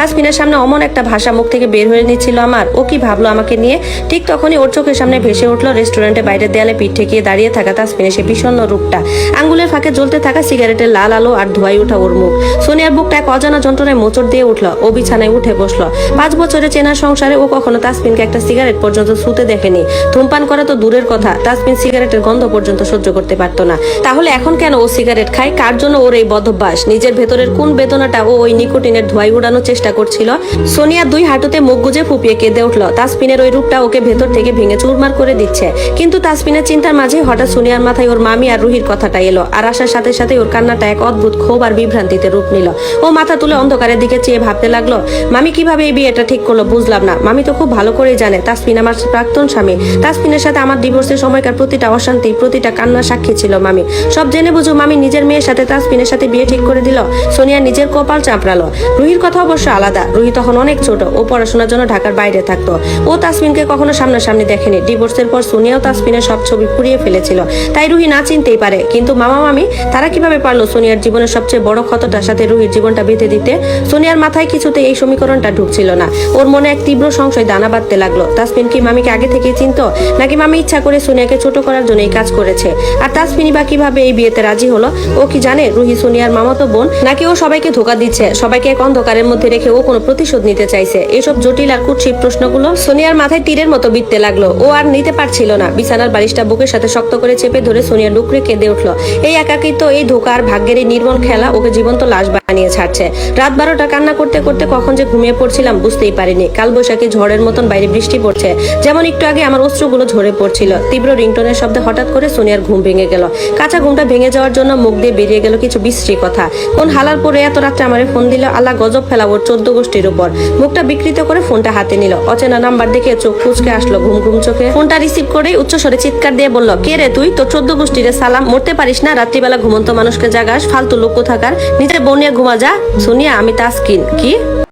তাসমিনের সামনে অমন একটা ভাষা মুখ থেকে বের হয়ে নিচ্ছিল আমার, ও কি ভাবলো আমাকে নিয়ে। ঠিক তখনই ওর চোখের সামনে ভেসে উঠলো রেস্টুরেন্টে বাইরের দেয়ালে পিঠ ঠেকিয়ে দাঁড়িয়ে থাকা তাসমিনের সে বিষণ্ণ রূপটা, আঙ্গুলের ফাঁকে জ্বলতে থাকা সিগারেটের লাল আলো আর ধোয়াই ওঠা ওর মুখ। সোনিয়ার বুকটা এক অজানা যন্ত্রণায় মোচড় দিয়ে উঠলো। ও বিছানায় উঠে বসলো। 5 বছরের চেনা সংসারে ও কখনো তাসমিনকে একটা সিগারেট পর্যন্ত ছুঁতে দেখেনি। ধূমপান করা তো দূরের কথা, তাসমিন সিগারেটের গন্ধ পর্যন্ত সহ্য করতে পারতো না। তাহলে এখন কেন ও সিগারেট খায়? কার জন্য ওর এই বদভ্যাস? নিজের ভেতরের কোন বেদনাটা ও ওই নিকোটিনের ধোঁয়াই উড়ানোর চেষ্টা করছিল? সোনিয়া 2 হাঁটুতে মুখ গুজে ফুপিয়ে কেঁদে উঠলো। তাসমিনের ওই রূপটা ওকে ভেতর থেকে ভেঙে চুরমার করে দিচ্ছে। কিন্তু তাসমিনের চিন্তার মাঝে হঠাৎ সোনিয়ার মাথায় ওর মামি আর রুহির কথাটা এলো, আর আসার সাথে সাথে ওর কান্নাটা এক অদ্ভুত ক্ষোভ আর বিভ্রান্তিতে রূপ নিল। ও মাথা তুলে অন্ধকারের দিকে চেয়ে ভাবতে লাগলো, মামি কিভাবে এই বিয়েটা ঠিক করলো বুঝলাম না। মামি তো খুব ভালো করেই জানে তাসমিন আমার প্রাক্তন স্বামী। তাসমিনের সাথে আমার ডিভোর্সের সময়কার প্রতিটা অশান্তি, প্রতিটা কান্নার সাক্ষী ছিল মামি। সব জেনে বুঝো মামি নিজের মেয়ের সাথে তাসমিনের সাথে বিয়ে ঠিক করে দিল। সোনিয়া নিজের কপাল চাপড়ালো। রুহির কথা অবশ্য আলাদা। রুহি তখন অনেক ছোট, ও পড়াশোনার জন্য ঢাকার বাইরে থাকতো। ও তাসমিনকে কখনো সামনাসামনি দেখেনি। ডিভোর্সের পর সোনিয়াও তাসমিনের সব ছবি পুড়িয়ে ফেলেছিল, তাই রুহি না চিনতেই পারে। কিন্তু মামা মামি তারা কিভাবে পারলো সোনিয়ার জীবনের সবচেয়ে বড় ক্ষতটার সাথে রুহির জীবনটা বেঁধে দিতে? সোনিয়ার মাথায় কিছুতে এই সমীকরণটা ঢুকছিল না। ওর মনে এক তীব্র সংশয় দানা বাঁধতে লাগলো। তাসমিন কি মামিকে আগে থেকে চিনতো, নাকি মামি ইচ্ছা করে সোনিয়াকে ছোট করার জন্য এই কাজ করেছে? আর তাসমিনই বা কিভাবে এই বিয়েতে রাজি হলো? ও কি জানে রুহি সোনিয়ার মামাতো বোন, নাকি ও সবাইকে ধোকা দিচ্ছে? সবাইকে এক অন্ধকারের মধ্যে রেখে ও কোনো প্রতিশোধ নিতে চাইছে? এসব জটিল আর কুৎসিত প্রশ্নগুলো সোনিয়ার মাথায় তীরের মতো বিঁধতে লাগলো। ও আর নিতে পারছিল না। বিছানার বালিশটা বুকের সাথে শক্ত করে চেপে ধরে সোনিয়া ডুকরে কেঁদে উঠলো। এই একাকিত্ব, এই ধোকা আর ভাগ্যের এই নির্মল খেলা ওকে জীবন্ত লাশ বানিয়ে ছাড়ছে। রাত 12টা কান্না করতে করতে কখন যে ঘুমিয়ে পড়ছিলাম বুঝতেই পারিনি। কালবৈশাখী ঝড়ের মতন বাইরে বৃষ্টি পড়ছে, যেমন একটু আগে আমার অশ্রুগুলো ঝরে পড়ছিল। তীব্র রিংটোনের শব্দে হঠাৎ করে সোনিয়ার ঘুম ভেঙে গেল। কাঁচা ঘুমটা ভেঙে যাওয়ার জন্য মুখ দিয়ে বেরিয়ে গেল কিছু বিশ্রী কথা। কোন হালার পরে এত রাত্রে আমারে ফোন দিল? আল্লাহ গজব ফেলা ওর 14 গোষ্ঠীর উপর। মুখটা বিকৃত করে ফোনটা হাতে নিল। অচেনা নাম্বার দেখে চোখ কুচকে আসলো ঘুম ঘুম চোখে। ফোনটা রিসিভ করে উচ্চস্বরে চিৎকার দিয়ে বলল, কে রে তুই? তোর 14 গোষ্ঠীরে সালাম। মরতে পারিস না? রাত্রিবেলা ঘুমন্ত মানুষকে জাগাস? ফালতু লোক কোথাকার। নিজের বোন নিয়ে ঘুমা যা। সোনিয়া, আমি তাসকিন। কি?